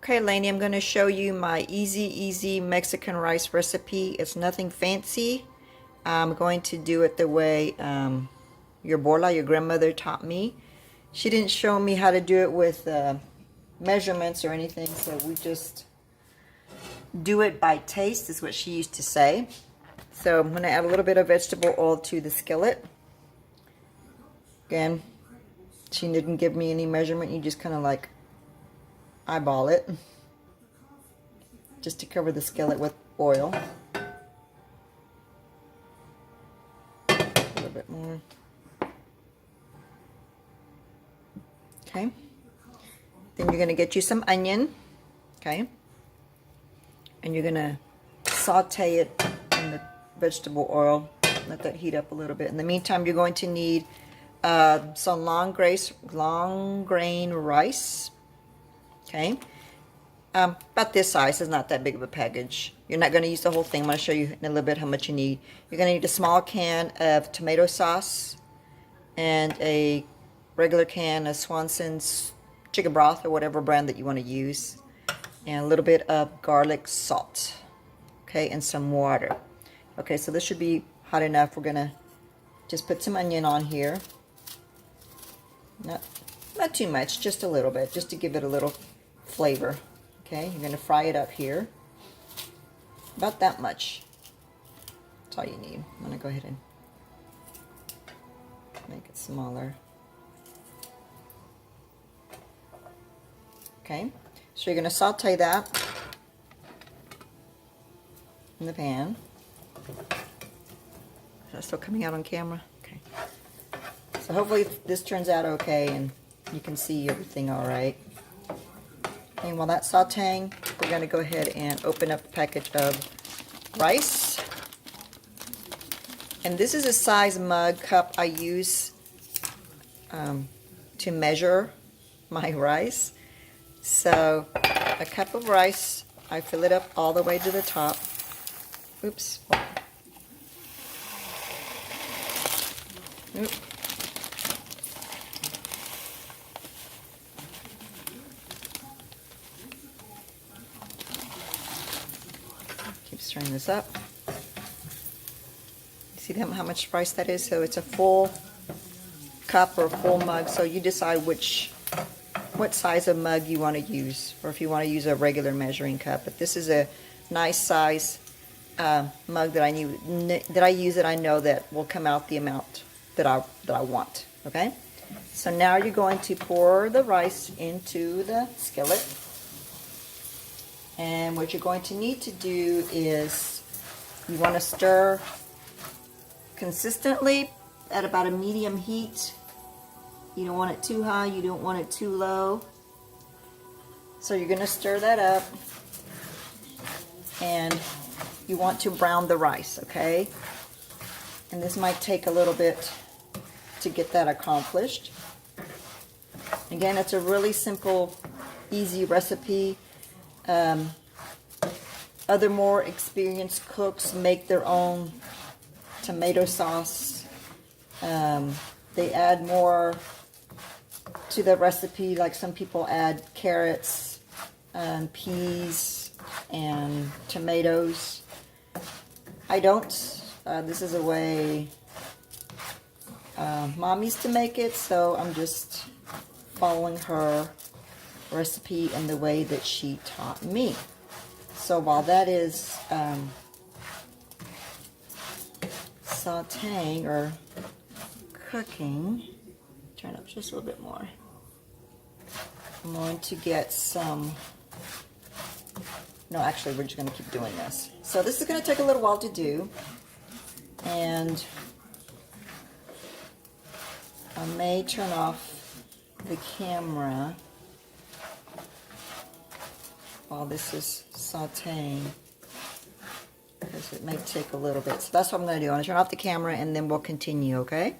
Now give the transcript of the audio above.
Okay, Lainey, I'm going to show you my easy Mexican rice recipe. It's nothing fancy. I'm going to do it the way your abuela, your grandmother, taught me. She didn't show me how to do it with measurements or anything, so we just do it by taste, is what she used to say. So I'm going to add a little bit of vegetable oil to the skillet. Again, she didn't give me any measurement. You just kind of like eyeball it just to cover the skillet with oil. A little bit more. Okay. Then you're going to get you some onion. Okay. And you're going to saute it in the vegetable oil. Let that heat up a little bit. In the meantime, you're going to need some long grain rice. Okay. About this size. It's not that big of a package. You're not going to use the whole thing. I'm going to show you in a little bit how much you need. You're going to need a small can of tomato sauce and a regular can of Swanson's chicken broth or whatever brand that you want to use, and a little bit of garlic salt. Okay, and some water. Okay, so this should be hot enough. We're going to just put some onion on here. Not too much, just a little bit, just to give it a little flavor. Okay, you're going to fry it up here. About that much. That's all you need. I'm going to go ahead and make it smaller. Okay, so you're going to saute that in the pan. Is that still coming out on camera? Okay. So hopefully this turns out okay and you can see everything all right. And while that's sauteing, we're going to go ahead and open up a package of rice. And this is a size mug cup I use to measure my rice. So a cup of rice, I fill it up all the way to the top. Oops. Oop. Keep stirring this up. You see how much rice that is? So it's a full cup or a full mug. So you decide what size of mug you want to use, or if you want to use a regular measuring cup. But this is a nice size mug that I use that I know that will come out the amount that I want. Okay, so now you're going to pour the rice into the skillet, and what you're going to need to do is you want to stir consistently at about a medium heat. You don't want it too high, you don't want it too low. So you're going to stir that up, and you want to brown the rice, okay? And this might take a little bit to get that accomplished. Again, it's a really simple, easy recipe. Other more experienced cooks make their own tomato sauce. They add more to the recipe, like some people add carrots and peas and tomatoes. I don't. This is a way Mom used to make it, so I'm just following her recipe in the way that she taught me. So while that is sauteing or cooking, turn up just a little bit more. I'm going to get some, no, actually we're just going to keep doing this. So this is going to take a little while to do, and I may turn off the camera while this is sauteing, because it may take a little bit. So that's what I'm going to do. I'm going to turn off the camera and then we'll continue, okay?